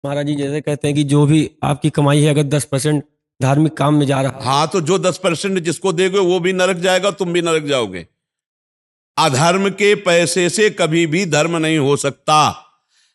महाराज जी जैसे कहते हैं कि जो भी आपकी कमाई है अगर 10% धार्मिक काम में जा रहा है। हाँ, तो जो 10% जिसको देगे वो भी नरक जाएगा, तुम भी नरक जाओगे। अधर्म के पैसे से कभी भी धर्म नहीं हो सकता।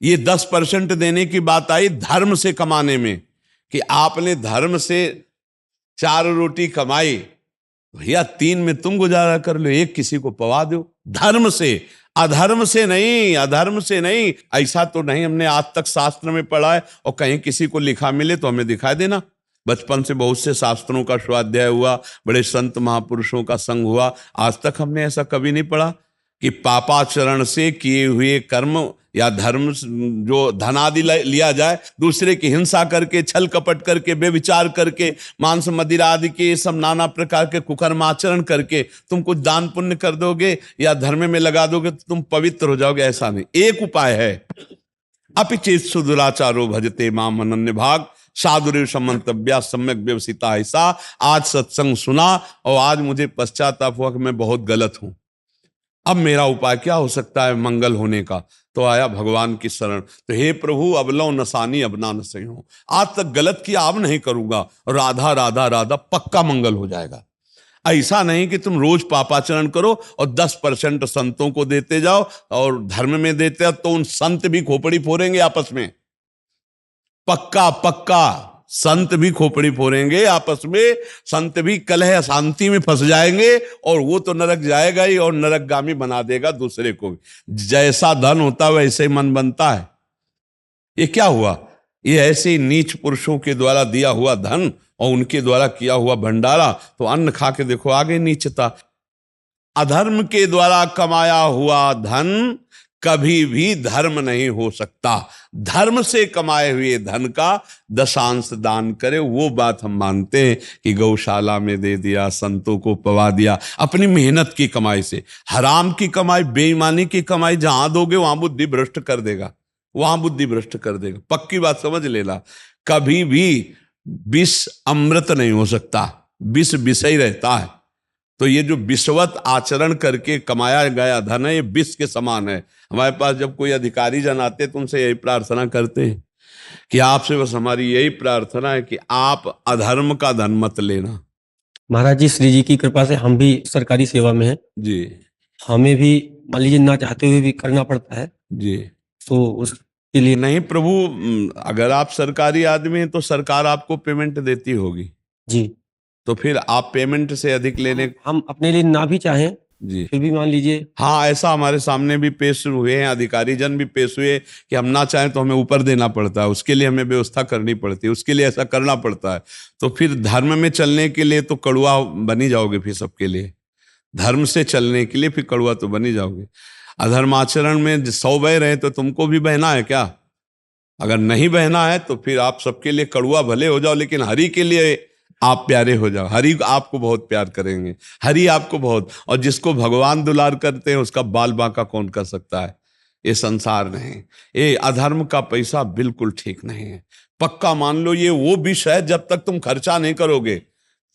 ये 10% देने की बात आई धर्म से कमाने में, कि आपने धर्म से 4 रोटी कमाई, भैया 3 में तुम गुजारा कर लो, एक किसी को पवा दो। धर्म से, अधर्म से नहीं, अधर्म से नहीं। ऐसा तो नहीं हमने आज तक शास्त्र में पढ़ा है, और कहीं किसी को लिखा मिले तो हमें दिखा देना। बचपन से बहुत से शास्त्रों का स्वाध्याय हुआ, बड़े संत महापुरुषों का संग हुआ, आज तक हमने ऐसा कभी नहीं पढ़ा कि पापाचरण से किए हुए कर्म या धर्म जो धनादि लिया जाए, दूसरे की हिंसा करके, छल कपट करके, बेविचार करके, मांस मदिरा आदि के सब नाना प्रकार के कुकर्माचरण करके तुम कुछ दान पुण्य कर दोगे या धर्म में लगा दोगे तो तुम पवित्र हो जाओगे, ऐसा नहीं। एक उपाय है, अपिचेत सुदुराचारो भजते माम अनन्य भाग साधुरेव समंतव्या सम्यक व्यवसिता। ऐसा आज सत्संग सुना और आज मुझे पश्चाताप हुआ कि मैं बहुत गलत हूं। अब मेरा उपाय क्या हो सकता है मंगल होने का? तो आया भगवान की शरण। तो हे प्रभु अब लो नसानी अब ना नसई हूं, आज तक गलत किया अब नहीं करूंगा, राधा राधा राधा पक्का मंगल हो जाएगा। ऐसा नहीं कि तुम रोज पापाचरण करो और 10% संतों को देते जाओ और धर्म में देते जाओ, तो उन संत भी खोपड़ी फोड़ेंगे आपस में। पक्का पक्का संत भी खोपड़ी फोड़ेंगे आपस में, संत भी कलह अशांति में फंस जाएंगे, और वो तो नरक जाएगा ही और नरकगामी बना देगा दूसरे को भी। जैसा धन होता है वैसे ही मन बनता है। ये क्या हुआ? ये ऐसे नीच पुरुषों के द्वारा दिया हुआ धन और उनके द्वारा किया हुआ भंडारा, तो अन्न खा के देखो आगे नीचता। अधर्म के द्वारा कमाया हुआ धन कभी भी धर्म नहीं हो सकता। धर्म से कमाए हुए धन का 10% दान करे, वो बात हम मानते हैं कि गौशाला में दे दिया, संतों को पवा दिया, अपनी मेहनत की कमाई से। हराम की कमाई, बेईमानी की कमाई जहां दोगे वहां बुद्धि भ्रष्ट कर देगा, वहां बुद्धि भ्रष्ट कर देगा। पक्की बात समझ लेना। कभी भी विष अमृत नहीं हो सकता, विष विष ही रहता है। तो ये जो विषवत आचरण करके कमाया गया धन है, ये विष के समान है। हमारे पास जब कोई अधिकारी जन आते तो उनसे यही प्रार्थना करते हैं कि आपसे बस हमारी यही प्रार्थना है कि आप अधर्म का धन मत लेना। महाराज जी श्री जी की कृपा से हम भी सरकारी सेवा में हैं जी हमें भी मान लीजिए ना चाहते हुए भी करना पड़ता है, जी। तो उसके लिए नहीं प्रभु, अगर आप सरकारी आदमी हैं तो सरकार आपको पेमेंट देती होगी जी, तो फिर आप पेमेंट से अधिक लेने। हम अपने लिए ना भी चाहें जी फिर भी मान लीजिए। हाँ, ऐसा हमारे सामने भी पेश हुए हैं, अधिकारी जन भी पेश हुए कि हम ना चाहें तो हमें ऊपर देना पड़ता है, उसके लिए हमें व्यवस्था करनी पड़ती है, उसके लिए ऐसा करना पड़ता है। तो फिर धर्म में चलने के लिए तो कड़वा बनी जाओगे, फिर सबके लिए धर्म से चलने के लिए फिर कड़वा तो बनी जाओगे। अधर्माचरण में 100 बह रहे तो तुमको भी बहना है क्या? अगर नहीं बहना है तो फिर आप सबके लिए कड़वा भले हो जाओ, लेकिन हरि के लिए आप प्यारे हो जाओ। हरि आपको बहुत प्यार करेंगे, हरि आपको बहुत, और जिसको भगवान दुलार करते हैं उसका बाल बांका कौन कर सकता है? ये संसार नहीं, ये अधर्म का पैसा बिल्कुल ठीक नहीं है। पक्का मान लो ये वो विष है, जब तक तुम खर्चा नहीं करोगे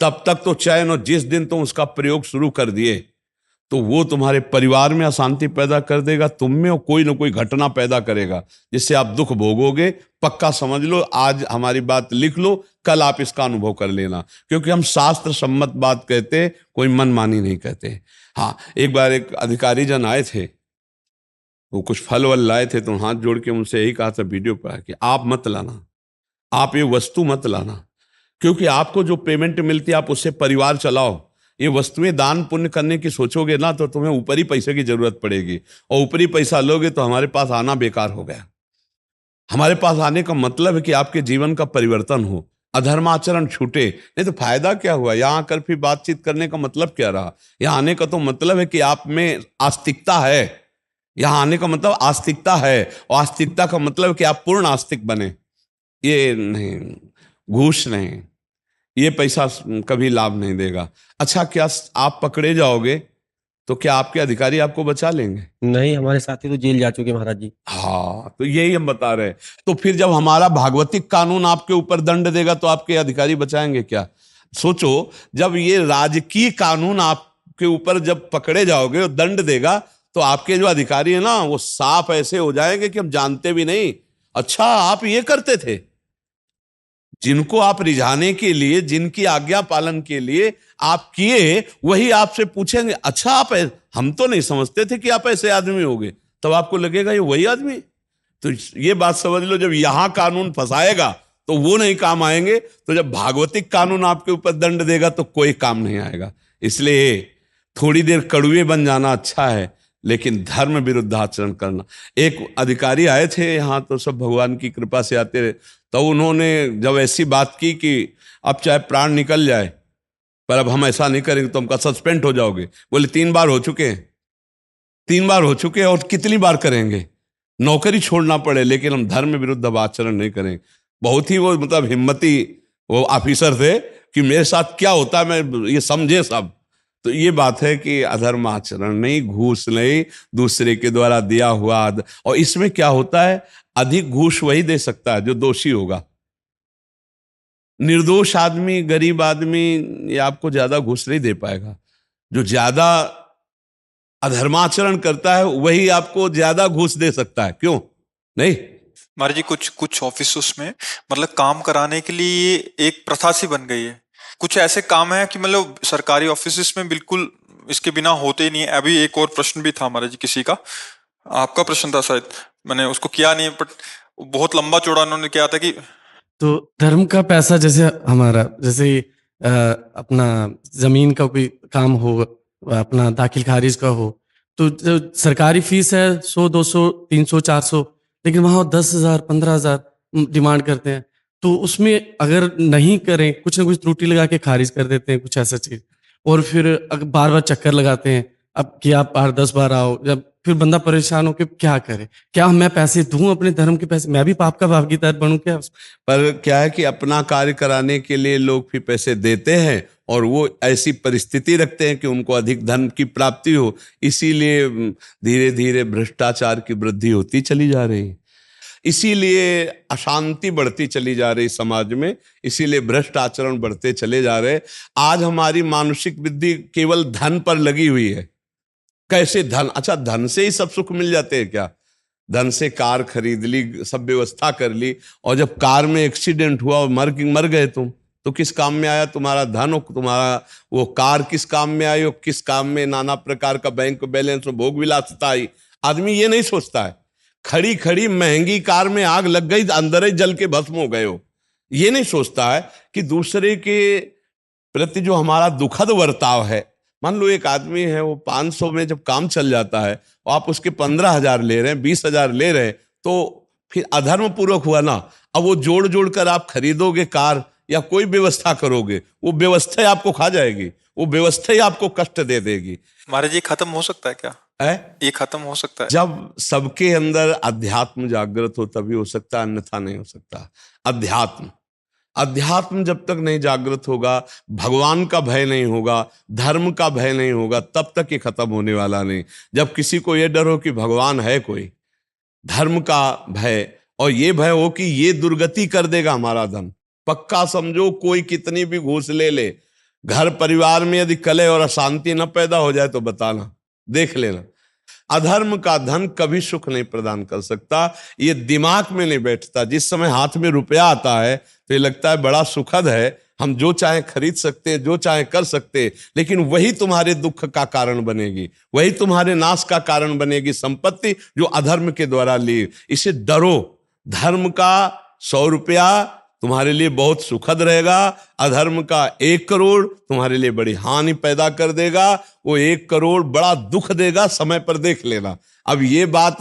तब तक तो चैन, और जिस दिन तुम उसका प्रयोग शुरू कर दिए तो वो तुम्हारे परिवार में अशांति पैदा कर देगा, तुम में कोई ना कोई घटना पैदा करेगा जिससे आप दुख भोगोगे। पक्का समझ लो, आज हमारी बात लिख लो, कल आप इसका अनुभव कर लेना, क्योंकि हम शास्त्र सम्मत बात कहते, कोई मनमानी नहीं कहते। हाँ, एक बार एक अधिकारी जन आए थे, वो कुछ फल वल लाए थे, तो हाथ जोड़ के उनसे यही कहा था वीडियो पर कि आप मत लाना, आप ये वस्तु मत लाना, क्योंकि आपको जो पेमेंट मिलती है आप उससे परिवार चलाओ। ये वस्तुएं दान पुण्य करने की सोचोगे ना तो तुम्हें ऊपरी पैसे की जरूरत पड़ेगी, और ऊपरी पैसा लोगे तो हमारे पास आना बेकार हो गया। हमारे पास आने का मतलब है कि आपके जीवन का परिवर्तन हो, अधर्माचरण छूटे, नहीं तो फायदा क्या हुआ? यहाँ आकर फिर बातचीत करने का मतलब क्या रहा? यहाँ आने का तो मतलब है कि आप में आस्तिकता है। यहाँ आने का मतलब आस्तिकता है, और आस्तिकता का मतलब है कि आप पूर्ण आस्तिक बने। ये नहीं, घूस नहीं, ये पैसा कभी लाभ नहीं देगा। अच्छा, क्या आप पकड़े जाओगे तो क्या आपके अधिकारी आपको बचा लेंगे? नहीं, हमारे साथी तो जेल जा चुके महाराज जी। हाँ, तो यही हम बता रहे हैं। तो फिर जब हमारा भागवतिक कानून आपके ऊपर दंड देगा तो आपके अधिकारी बचाएंगे क्या? सोचो, जब ये राजकीय कानून आपके ऊपर जब पकड़े जाओगे और दंड देगा तो आपके जो अधिकारी है ना वो साफ ऐसे हो जाएंगे कि हम जानते भी नहीं, अच्छा आप ये करते थे। जिनको आप रिझाने के लिए, जिनकी आज्ञा पालन के लिए आप किए, वही आपसे पूछेंगे अच्छा आप हम तो नहीं समझते थे कि आप ऐसे आदमी होगे। तब आपको लगेगा ये वही आदमी। तो ये बात समझ लो, जब यहां कानून फंसाएगा तो वो नहीं काम आएंगे, तो जब भागवतिक कानून आपके ऊपर दंड देगा तो कोई काम नहीं आएगा। इसलिए थोड़ी देर कड़ुए बन जाना अच्छा है, लेकिन धर्म विरुद्ध आचरण करना। एक अधिकारी आए थे यहाँ, तो सब भगवान की कृपा से आते रहे, तो उन्होंने जब ऐसी बात की कि अब चाहे प्राण निकल जाए पर अब हम ऐसा नहीं करेंगे, तो हमका सस्पेंड हो जाओगे। बोले 3 बार हो चुके हैं, 3 बार हो चुके हैं, और कितनी बार करेंगे? नौकरी छोड़ना पड़े लेकिन हम धर्म विरुद्ध अब आचरण नहीं करेंगे। बहुत ही वो मतलब हिम्मती वो ऑफिसर थे कि मेरे साथ क्या होता है मैं ये समझे सब। तो ये बात है कि अधर्म आचरण नहीं, घूस नहीं, दूसरे के द्वारा दिया हुआ और इसमें क्या होता है, अधिक घूस वही दे सकता है जो दोषी होगा। निर्दोष आदमी, गरीब आदमी ये आपको ज्यादा घूस नहीं दे पाएगा। जो ज्यादा अधर्माचरण करता है वही आपको ज्यादा घूस दे सकता है। क्यों नहीं? महाराज जी कुछ कुछ ऑफिस में मतलब काम कराने के लिए एक प्रथा सी बन गई है। कुछ ऐसे काम है कि मतलब सरकारी ऑफिस में बिल्कुल इसके बिना होते ही नहीं है। अभी एक और प्रश्न भी था महाराज जी, किसी का आपका प्रश्न था शायद, मैंने उसको किया नहीं, बट बहुत लंबा चौड़ा उन्होंने किया था कि तो धर्म का पैसा जैसे हमारा, जैसे अपना जमीन का कोई काम हो, अपना दाखिल खारिज का हो, तो जो सरकारी फीस है 100, 200, 300, 400, लेकिन वहाँ 10,000, 15,000 डिमांड करते हैं। तो उसमें अगर नहीं करें, कुछ ना कुछ त्रुटि लगा के खारिज कर देते हैं, कुछ ऐसा चीज। और फिर बार बार चक्कर लगाते हैं, अब कि आप 10 बार आओ, जब फिर बंदा परेशान हो के क्या करे, क्या मैं पैसे दूं अपने धर्म के पैसे, मैं भी पाप का भागीदार बनूं क्या? पर क्या है कि अपना कार्य कराने के लिए लोग फिर पैसे देते हैं और वो ऐसी परिस्थिति रखते हैं कि उनको अधिक धन की प्राप्ति हो, इसीलिए धीरे धीरे भ्रष्टाचार की वृद्धि होती चली जा रही है, इसीलिए अशांति बढ़ती चली जा रही समाज में, इसीलिए भ्रष्ट आचरण बढ़ते चले जा रहे। आज हमारी मानसिक बुद्धि केवल धन पर लगी हुई है। कैसे धन? अच्छा धन से ही सब सुख मिल जाते हैं क्या? धन से कार खरीद ली, सब व्यवस्था कर ली, और जब कार में एक्सीडेंट हुआ और मर गए तुम, तो किस काम में आया तुम्हारा धन? और तुम्हारा वो कार किस काम में आई? और किस काम में नाना प्रकार का बैंक बैलेंस और भोग विलासिता आई? आदमी ये नहीं सोचता है। खड़ी खड़ी महंगी कार में आग लग गई, अंदर ही जल के भस्म हो गए हो। ये नहीं सोचता है कि दूसरे के प्रति जो हमारा दुखद बर्ताव है। मान लो एक आदमी है, वो 500 में जब काम चल जाता है और आप उसके 15,000 ले रहे हैं, 20,000 ले रहे हैं, तो फिर अधर्म पूर्वक हुआ ना। अब वो जोड़ जोड़ कर आप खरीदोगे कार या कोई व्यवस्था करोगे, वो व्यवस्था ही आपको खा जाएगी, वो व्यवस्था ही आपको कष्ट दे देगी। महाराज जी खत्म हो सकता है क्या? ये खत्म हो सकता है जब सबके अंदर अध्यात्म जागृत हो तभी हो सकता है, अन्यथा नहीं हो सकता। अध्यात्म जब तक नहीं जागृत होगा, भगवान का भय नहीं होगा, धर्म का भय नहीं होगा, तब तक ये खत्म होने वाला नहीं। जब किसी को ये डर हो कि भगवान है कोई, धर्म का भय, और ये भय हो कि ये दुर्गति कर देगा हमारा धन, पक्का समझो कोई कितनी भी घूस ले ले, घर परिवार में यदि कलह और अशांति न पैदा हो जाए तो बताना, देख लेना। अधर्म का धन कभी सुख नहीं प्रदान कर सकता, ये दिमाग में नहीं बैठता। जिस समय हाथ में रुपया आता है तो ये लगता है बड़ा सुखद है, हम जो चाहे खरीद सकते हैं, जो चाहे कर सकते हैं, लेकिन वही तुम्हारे दुख का कारण बनेगी, वही तुम्हारे नाश का कारण बनेगी संपत्ति जो अधर्म के द्वारा ली। इसे डरो। धर्म का 100 रुपया तुम्हारे लिए बहुत सुखद रहेगा, अधर्म का 1 करोड़ तुम्हारे लिए बड़ी हानि पैदा कर देगा। वो 1 करोड़ बड़ा दुख देगा, समय पर देख लेना। अब ये बात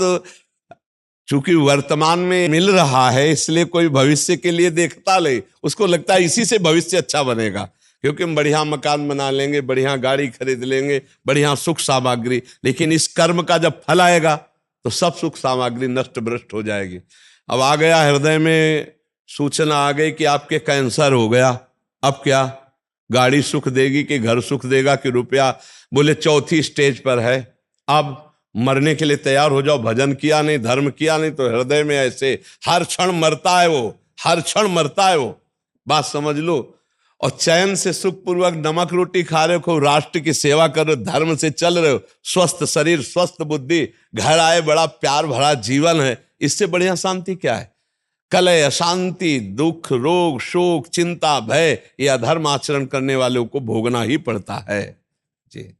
चूंकि वर्तमान में मिल रहा है, इसलिए कोई भविष्य के लिए देखता ले, उसको लगता है इसी से भविष्य अच्छा बनेगा, क्योंकि हम बढ़िया मकान बना लेंगे, बढ़िया गाड़ी खरीद लेंगे, बढ़िया सुख सामग्री, लेकिन इस कर्म का जब फल आएगा तो सब सुख सामग्री नष्ट भ्रष्ट हो जाएगी। अब आ गया हृदय में सूचना आ गई कि आपके कैंसर हो गया, अब क्या? गाड़ी सुख देगी कि घर सुख देगा कि रुपया? बोले 4थी स्टेज पर है, अब मरने के लिए तैयार हो जाओ। भजन किया नहीं, धर्म किया नहीं, तो हृदय में ऐसे हर क्षण मरता है वो, हर क्षण मरता है वो, बात समझ लो। और चैन से सुखपूर्वक नमक रोटी खा रहे हो, राष्ट्र की सेवा कर रहे हो, धर्म से चल रहे हो, स्वस्थ शरीर, स्वस्थ बुद्धि, घर आए बड़ा प्यार भरा जीवन है, इससे बढ़िया शांति क्या है? कलह, अशांति, दुख, रोग, शोक, चिंता, भय, ये अधर्म आचरण करने वालों को भोगना ही पड़ता है। जी।